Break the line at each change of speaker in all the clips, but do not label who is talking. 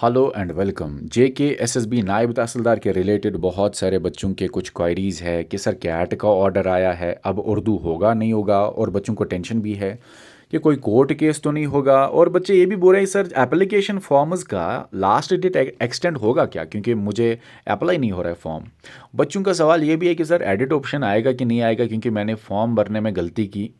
Hello and welcome. JK SSB नायब तहसीलदार के related बहुत सारे बच्चों के कुछ क्वायरीज़ है कि सर कैट का ऑर्डर आया है, अब उर्दू होगा नहीं होगा, और बच्चों को टेंशन भी है कि कोई कोर्ट केस तो नहीं होगा। और बच्चे ये भी बोल रहे हैं सर एप्लीकेशन फॉर्म्स का लास्ट डेट एक्सटेंड होगा क्या, क्योंकि मुझे अप्लाई नहीं हो रहा है फॉर्म। बच्चों का सवाल ये भी है कि सर एडिट ऑप्शन आएगा कि नहीं आएगा, क्योंकि मैंने फॉर्म भरने में गलती की।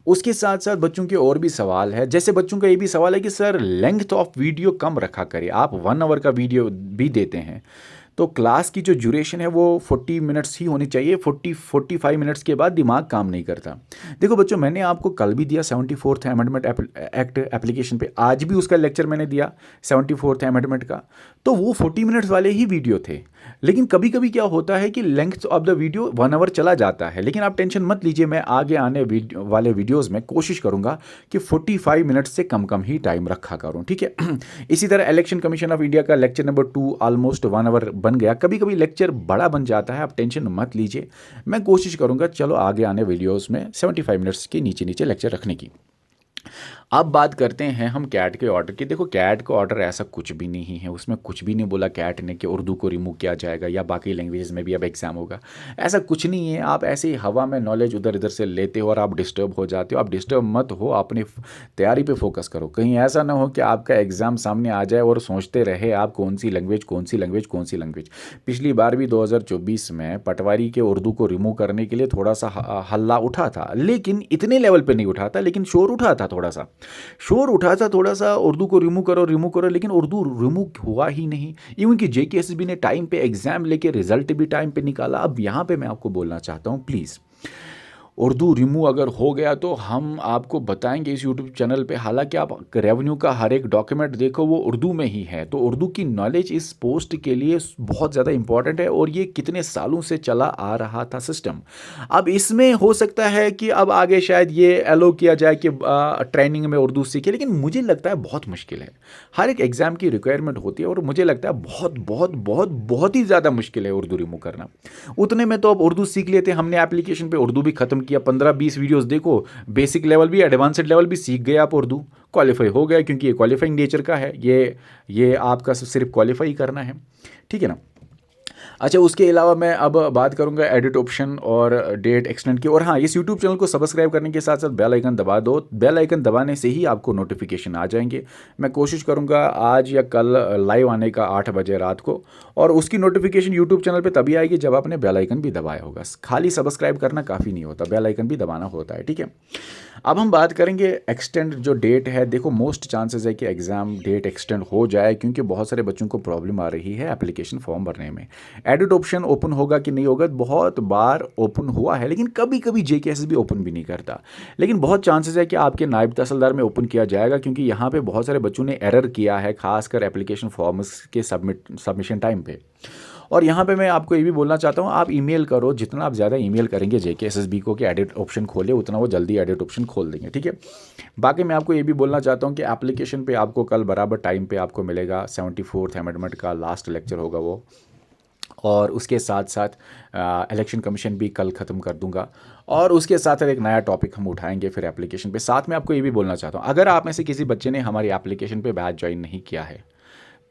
उसके साथ साथ बच्चों के और भी सवाल है, जैसे बच्चों का ये भी सवाल है कि सर लेंथ ऑफ वीडियो कम रखा करिए, आप 1 आवर का वीडियो भी देते हैं तो क्लास की जो ड्यूरेशन है वो 40 मिनट्स ही होनी चाहिए। 45 मिनट्स के बाद दिमाग काम नहीं करता। देखो बच्चों, मैंने आपको कल भी दिया 74th अमेंडमेंट एक्ट एप्लीकेशन पे, आज भी उसका लेक्चर मैंने दिया 74th अमेंडमेंट का। तो वो 40 मिनट्स वाले ही वीडियो थे, लेकिन कभी कभी क्या होता है कि length of the video 1 hour चला जाता है। लेकिन आप टेंशन मत लीजिए, मैं आगे आने वाले वीडियोज़ में कोशिश करूंगा कि 45 मिनट्स से कम कम ही टाइम रखा करूं, ठीक है। इसी तरह इलेक्शन कमीशन ऑफ इंडिया का लेक्चर नंबर 2 ऑलमोस्ट 1 आवर बन गया। कभी कभी लेक्चर बड़ा बन जाता है, आप टेंशन मत लीजिए, मैं कोशिश करूंगा चलो आगे आने वीडियोस में 75 मिनट्स के नीचे नीचे लेक्चर रखने की। अब बात करते हैं हम कैट के ऑर्डर की। देखो कैट का ऑर्डर ऐसा कुछ भी नहीं है, उसमें कुछ भी नहीं बोला कैट ने कि उर्दू को रिमूव किया जाएगा या बाकी लैंग्वेजेस में भी अब एग्ज़ाम होगा। ऐसा कुछ नहीं है, आप ऐसे ही हवा में नॉलेज उधर इधर से लेते हो और आप डिस्टर्ब हो जाते हो। आप डिस्टर्ब मत हो, अपनी तैयारी पे फोकस करो। कहीं ऐसा ना हो कि आपका एग्ज़ाम सामने आ जाए और सोचते रहे आप कौन सी लैंग्वेज कौन सी लैंग्वेज कौन सी लैंग्वेज। पिछली बार भी 2024 में पटवारी के उर्दू को रिमूव करने के लिए थोड़ा सा हल्ला उठा था, लेकिन इतने लेवल पे नहीं उठा था, लेकिन शोर उठा था, थोड़ा सा शोर उठा था, थोड़ा सा उर्दू को रिमूव करो, लेकिन उर्दू रिमूव हुआ ही नहीं। इवन कि जेकेएसबी ने टाइम पे एग्जाम लेके रिजल्ट भी टाइम पे निकाला। अब यहाँ पे मैं आपको बोलना चाहता हूँ, प्लीज़ उर्दू रिमूव अगर हो गया तो हम आपको बताएंगे इस यूट्यूब चैनल पे। हालांकि आप रेवेन्यू का हर एक डॉक्यूमेंट देखो वो उर्दू में ही है, तो उर्दू की नॉलेज इस पोस्ट के लिए बहुत ज़्यादा इंपॉर्टेंट है, और ये कितने सालों से चला आ रहा था सिस्टम। अब इसमें हो सकता है कि अब आगे शायद ये एलो किया जाए कि ट्रेनिंग में उर्दू सीखे, लेकिन मुझे लगता है बहुत मुश्किल है। हर एक एग्ज़ाम की रिक्वायरमेंट होती है, और मुझे लगता है बहुत बहुत बहुत बहुत ही ज़्यादा मुश्किल है उर्दू रिमूव करना। उतने में तो अब उर्दू सीख लेते, हमने एप्लीकेशन पे उर्दू भी ख़त्म किया। 15-20 वीडियोस देखो, बेसिक लेवल भी एडवांस्ड लेवल भी सीख गए आप, उर्दू क्वालिफाई हो गया, क्योंकि ये क्वालिफाइंग नेचर का है, ये आपका सिर्फ क्वालिफाई करना है, ठीक है ना। अच्छा, उसके अलावा मैं अब बात करूंगा एडिट ऑप्शन और डेट एक्सटेंड की। और हाँ, इस यूट्यूब चैनल को सब्सक्राइब करने के साथ साथ बेल आइकन दबा दो। बेल आइकन दबाने से ही आपको नोटिफिकेशन आ जाएंगे। मैं कोशिश करूंगा आज या कल लाइव आने का 8 बजे रात को, और उसकी नोटिफिकेशन यूट्यूब चैनल पे तभी आएगी जब आपने बेल आइकन भी दबाया होगा। खाली सब्सक्राइब करना काफ़ी नहीं होता, बेल आइकन भी दबाना होता है, ठीक है। अब हम बात करेंगे एक्सटेंड जो डेट है। देखो मोस्ट चांसेस है कि एग्ज़ाम डेट एक्सटेंड हो जाए, क्योंकि बहुत सारे बच्चों को प्रॉब्लम आ रही है एप्लीकेशन फॉर्म भरने में। एडिट ऑप्शन ओपन होगा कि नहीं होगा, बहुत बार ओपन हुआ है, लेकिन कभी कभी जेकेएस भी ओपन भी नहीं करता। लेकिन बहुत चांसेस है कि आपके नायब तहसीलदार में ओपन किया जाएगा, क्योंकि यहाँ पे बहुत सारे बच्चों ने एरर किया है, खासकर एप्लीकेशन फॉर्म्स के सबमिशन टाइम पे। और यहाँ पे मैं आपको ये भी बोलना चाहता हूँ, आप ईमेल करो, जितना आप ज़्यादा ईमेल करेंगे जेकेएसएसबी को कि एडिट ऑप्शन खोले, उतना वो जल्दी एडिट ऑप्शन खोल देंगे, ठीक है। बाकी मैं आपको ये भी बोलना चाहता हूँ कि एप्लीकेशन पे आपको कल बराबर टाइम पे आपको मिलेगा 74th अमेंडमेंट का लास्ट लेक्चर होगा वो। और उसके साथ साथ इलेक्शन कमीशन भी कल ख़त्म कर दूंगा, और उसके साथ एक नया टॉपिक हम उठाएंगे फिर एप्लीकेशन पे। साथ में आपको ये भी बोलना चाहता हूँ, अगर आप में से किसी बच्चे ने हमारी एप्लीकेशन पे बैच ज्वाइन नहीं किया है,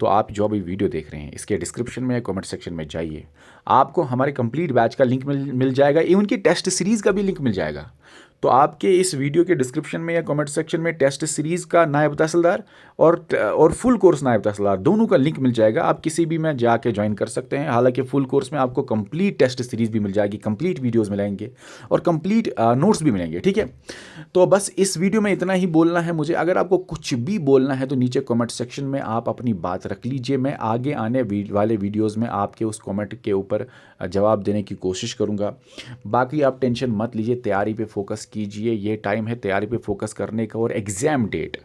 तो आप जो अभी वीडियो देख रहे हैं इसके डिस्क्रिप्शन में कमेंट सेक्शन में जाइए, आपको हमारे कंप्लीट बैच का लिंक मिल जाएगा, इवन की टेस्ट सीरीज़ का भी लिंक मिल जाएगा। तो आपके इस वीडियो के डिस्क्रिप्शन में या कमेंट सेक्शन में टेस्ट सीरीज़ का नायब तहसीलदार और फुल कोर्स नायब तहसीलदार दोनों का लिंक मिल जाएगा। आप किसी भी में जाके ज्वाइन कर सकते हैं। हालांकि फुल कोर्स में आपको कंप्लीट टेस्ट सीरीज़ भी मिल जाएगी, कंप्लीट वीडियोस मिलेंगे और कंप्लीट नोट्स भी मिलेंगे, ठीक है। तो बस इस वीडियो में इतना ही बोलना है मुझे। अगर आपको कुछ भी बोलना है तो नीचे कमेंट सेक्शन में आप अपनी बात रख लीजिए। मैं आगे आने वाले वीडियोज़ में आपके उस कमेंट के ऊपर जवाब देने की कोशिश करूँगा। बाकी आप टेंशन मत लीजिए, तैयारी पे फोकस कीजिए। ये टाइम है तैयारी पे फोकस करने का। और एग्ज़ाम डेट,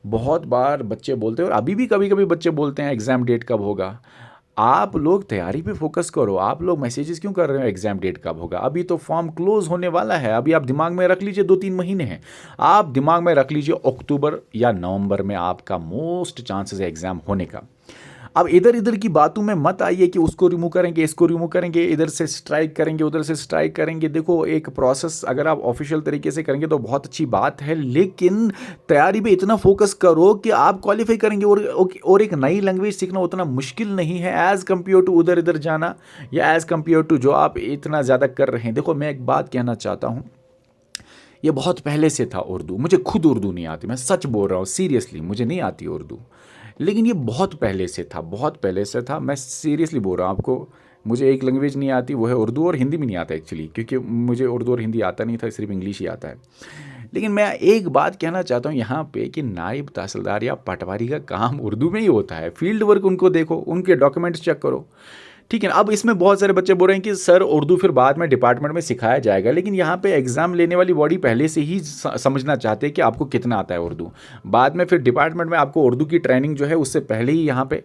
बहुत बार बच्चे बोलते हैं और अभी भी कभी कभी बच्चे बोलते हैं एग्ज़ाम डेट कब होगा। आप लोग तैयारी पे फोकस करो। आप लोग मैसेजेस क्यों कर रहे हो एग्ज़ाम डेट कब होगा? अभी तो फॉर्म क्लोज होने वाला है। अभी आप दिमाग में रख लीजिए 2-3 महीने हैं। आप दिमाग में रख लीजिए अक्टूबर या नवंबर में आपका मोस्ट चांसेस है एग्ज़ाम होने का। अब इधर इधर की बातों में मत आइए कि उसको रिमूव करेंगे, इसको रिमूव करेंगे, इधर से स्ट्राइक करेंगे, उधर से स्ट्राइक करेंगे। देखो, एक प्रोसेस अगर आप ऑफिशियल तरीके से करेंगे तो बहुत अच्छी बात है, लेकिन तैयारी पे इतना फोकस करो कि आप क्वालिफाई करेंगे। और एक नई लैंग्वेज सीखना उतना मुश्किल नहीं है एज़ कम्पेयर टू उधर इधर जाना, या एज़ कम्पेयर टू जो आप इतना ज़्यादा कर रहे हैं। देखो, मैं एक बात कहना चाहता हूँ, ये बहुत पहले से था उर्दू। मुझे खुद उर्दू नहीं आती, मैं सच बोल रहा हूँ, सीरियसली मुझे नहीं आती उर्दू, लेकिन ये बहुत पहले से था, बहुत पहले से था। मैं सीरियसली बोल रहा हूँ आपको, मुझे एक लैंग्वेज नहीं आती, वो है उर्दू, और हिंदी भी नहीं आता एक्चुअली, क्योंकि मुझे उर्दू और हिंदी आता नहीं था, सिर्फ इंग्लिश ही आता है। लेकिन मैं एक बात कहना चाहता हूँ यहाँ पे कि नायब तहसीलदार या पटवारी का काम उर्दू में ही होता है। फील्ड वर्क उनको देखो, उनके डॉक्यूमेंट्स चेक करो, ठीक है ना। अब इसमें बहुत सारे बच्चे बोल रहे हैं कि सर उर्दू फिर बाद में डिपार्टमेंट में सिखाया जाएगा, लेकिन यहाँ पे एग्ज़ाम लेने वाली बॉडी पहले से ही समझना चाहते हैं कि आपको कितना आता है उर्दू। बाद में फिर डिपार्टमेंट में आपको उर्दू की ट्रेनिंग जो है उससे पहले ही यहाँ पे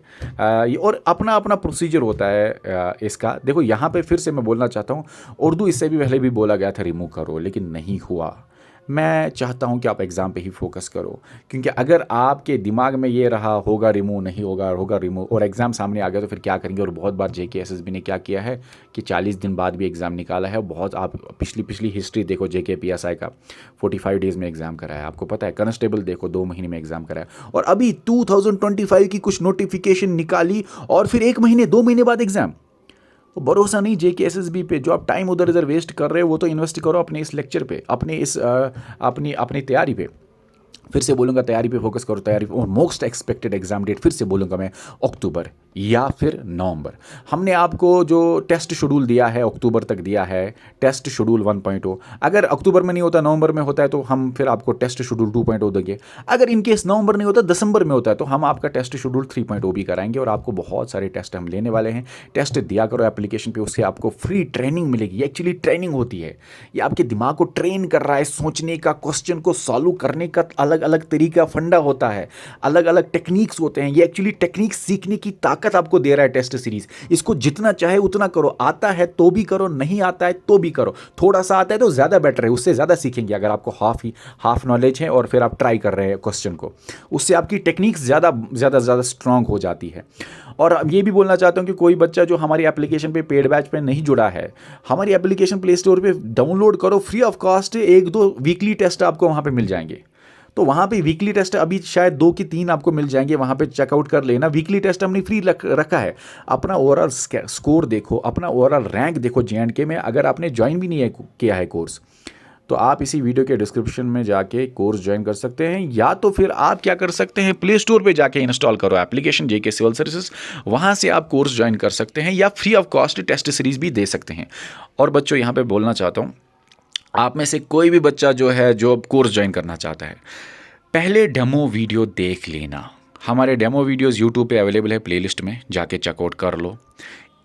और अपना अपना प्रोसीजर होता है इसका। देखो, यहाँ पे फिर से मैं बोलना चाहता हूँ, उर्दू इससे भी पहले भी बोला गया था रिमूव करो, लेकिन नहीं हुआ। मैं चाहता हूं कि आप एग्ज़ाम पे ही फोकस करो, क्योंकि अगर आपके दिमाग में ये रहा होगा रिमूव, नहीं होगा, होगा रिमूव, और एग्ज़ाम सामने आ गया तो फिर क्या करेंगे। और बहुत बार जेके एसएसबी ने क्या किया है कि 40 दिन बाद भी एग्ज़ाम निकाला है। बहुत आप पिछली हिस्ट्री देखो, जेके पीएसआई का 45 डेज़ में एग्ज़ाम कराया, आपको पता है। कांस्टेबल देखो, 2 महीने में एग्ज़ाम कराया, और अभी 2025 की कुछ नोटिफिकेशन निकाली और फिर 1 महीने 2 महीने बाद एग्ज़ाम। तो भरोसा नहीं जेके एसएसबी पे। जो आप टाइम उधर इधर वेस्ट कर रहे हो, वो तो इन्वेस्ट करो अपने इस लेक्चर पे, अपने इस अपनी तैयारी पे। फिर से बोलूँगा, तैयारी पे फोकस करो, तैयारी। और मोस्ट एक्सपेक्टेड एग्जाम डेट फिर से बोलूँगा मैं, अक्टूबर या फिर नवंबर। हमने आपको जो टेस्ट शेड्यूल दिया है अक्टूबर तक दिया है, टेस्ट शेड्यूल 1.0। अगर अक्टूबर में नहीं होता, नवंबर में होता है, तो हम फिर आपको टेस्ट शेड्यूल 2.0 देंगे। अगर इनकेस नवंबर नहीं होता, दिसंबर में होता है, तो हम आपका टेस्ट शेड्यूल 3.0 भी कराएंगे। और आपको बहुत सारे टेस्ट हम लेने वाले हैं। टेस्ट दिया करो एप्लीकेशन पे, उससे आपको फ्री ट्रेनिंग मिलेगी। एक्चुअली ट्रेनिंग होती है, ये आपके दिमाग को ट्रेन कर रहा है, सोचने का, क्वेश्चन को सॉल्व करने का अलग अलग तरीका, फंडा होता है, अलग अलग टेक्निक्स होते हैं। ये एक्चुअली टेक्निक सीखने की ताकत आपको दे रहा है टेस्ट सीरीज। इसको जितना चाहे उतना करो, आता है तो भी करो, नहीं आता है तो भी करो। थोड़ा सा आता है तो ज़्यादा बेटर है, उससे ज़्यादा सीखेंगे। अगर आपको हाफ नॉलेज है और फिर आप ट्राई कर रहे हैं क्वेश्चन को, उससे आपकी टेक्निक्स ज़्यादा स्ट्रांग हो जाती है। और ये भी बोलना चाहता हूँ कि कोई बच्चा जो हमारी एप्लीकेशन पे पेड बैच पे नहीं जुड़ा है, हमारी एप्लीकेशन प्ले स्टोर पे डाउनलोड करो, free of cost 1-2 weekly test आपको वहाँ पे मिल जाएंगे। तो वहाँ पे वीकली टेस्ट अभी शायद 2 की 3 आपको मिल जाएंगे, वहाँ पे चेकआउट कर लेना। वीकली टेस्ट हमने फ्री रखा है। अपना ओवरऑल स्कोर देखो, अपना ओवरऑल रैंक देखो जेएंडके में। अगर आपने ज्वाइन भी नहीं किया है कोर्स, तो आप इसी वीडियो के डिस्क्रिप्शन में जाके कोर्स ज्वाइन कर सकते हैं, या तो फिर आप क्या कर सकते हैं, प्ले स्टोर पे जाके इंस्टॉल करो एप्लीकेशन जेके सिविल सर्विसेज, वहाँ से आप कोर्स ज्वाइन कर सकते हैं, या free of cost test series भी दे सकते हैं। और बच्चों, यहाँ पे बोलना चाहता हूँ, आप में से कोई भी बच्चा जो है जो कोर्स ज्वाइन करना चाहता है, पहले डेमो वीडियो देख लेना। हमारे डेमो वीडियोस यूट्यूब पे अवेलेबल है, प्लेलिस्ट में जाके चेकआउट कर लो।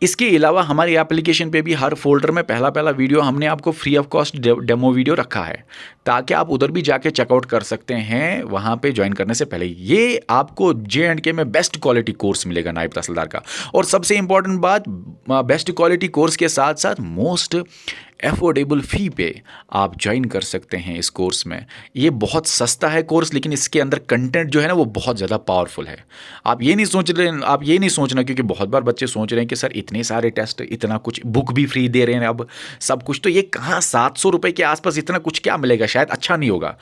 इसके अलावा हमारी एप्लीकेशन पे भी हर फोल्डर में पहला वीडियो हमने आपको free of cost demo video रखा है, ताकि आप उधर भी जाके चेकआउट कर सकते हैं वहाँ पे ज्वाइन करने से पहले। ये आपको JNK में बेस्ट क्वालिटी कोर्स मिलेगा नायब तहसीलदार का। और सबसे इंपॉर्टेंट बात, बेस्ट क्वालिटी कोर्स के साथ साथ मोस्ट एफोर्डेबल फ़ी पे आप ज्वाइन कर सकते हैं इस कोर्स में। ये बहुत सस्ता है कोर्स, लेकिन इसके अंदर कंटेंट जो है ना, वो बहुत ज़्यादा पावरफुल है। आप ये नहीं सोचना, क्योंकि बहुत बार बच्चे सोच रहे हैं कि सर इतने सारे टेस्ट, इतना कुछ, बुक भी फ्री दे रहे हैं अब, सब कुछ, तो ये कहाँ 700 रुपये के आसपास इतना कुछ क्या मिलेगा, शायद अच्छा नहीं होगा।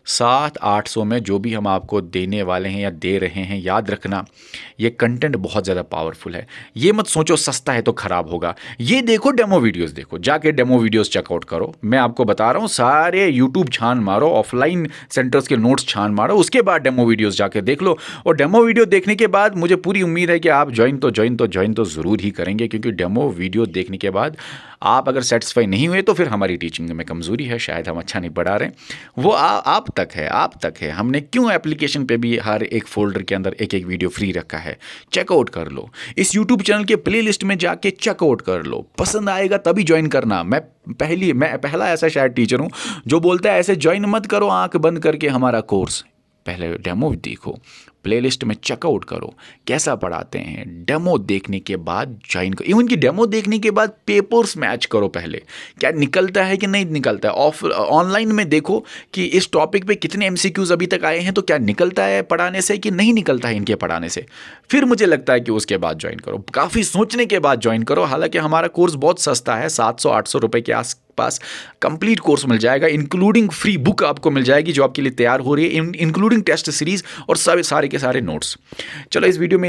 700-800 में जो भी हम आपको देने वाले हैं या दे रहे हैं, याद रखना ये कंटेंट बहुत ज़्यादा पावरफुल है। ये मत सोचो सस्ता है तो ख़राब होगा। ये देखो, डेमो वीडियोस देखो, जाके डेमो वीडियोस चेकआउट करो। मैं आपको बता रहा हूँ, सारे यूट्यूब छान मारो, ऑफलाइन सेंटर्स के नोट्स छान मारो, उसके बाद डेमो वीडियोस जाके देख लो। और डेमो वीडियो देखने के बाद मुझे पूरी उम्मीद है कि आप ज्वाइन तो ज़रूर ही करेंगे, क्योंकि डेमो वीडियो देखने के बाद आप अगर सेटिस्फाई नहीं हुए तो फिर हमारी टीचिंग में कमज़ोरी है, शायद हम अच्छा नहीं पढ़ा रहे। वो आप तक है। हमने क्यों एप्लीकेशन पे भी हर एक फोल्डर के अंदर एक वीडियो फ्री रखा है, चेकआउट कर लो। इस यूट्यूब चैनल के प्लेलिस्ट में जाके चेकआउट कर लो, पसंद आएगा तभी ज्वाइन करना। मैं पहला ऐसा शायद टीचर हूँ जो बोलता है ऐसे ज्वाइन मत करो आंख बंद करके हमारा कोर्स, पहले डेमो देखो, प्लेलिस्ट में चेकआउट करो कैसा पढ़ाते हैं, डेमो देखने के बाद ज्वाइन करो। इवन की डेमो देखने के बाद पेपर्स मैच करो पहले, क्या निकलता है कि नहीं निकलता है। ऑनलाइन में देखो कि इस टॉपिक पे कितने एमसीक्यूज अभी तक आए हैं, तो क्या निकलता है पढ़ाने से कि नहीं निकलता है इनके पढ़ाने से। फिर मुझे लगता है कि उसके बाद ज्वाइन करो, काफ़ी सोचने के बाद ज्वाइन करो। हालांकि हमारा कोर्स बहुत सस्ता है, 700-800 रुपये के आसपास कंप्लीट कोर्स मिल जाएगा, इंक्लूडिंग फ्री बुक आपको मिल जाएगी जो आपके लिए तैयार हो रही है, इंक्लूडिंग टेस्ट सीरीज और सारे के सारे नोट्स। चलो इस वीडियो में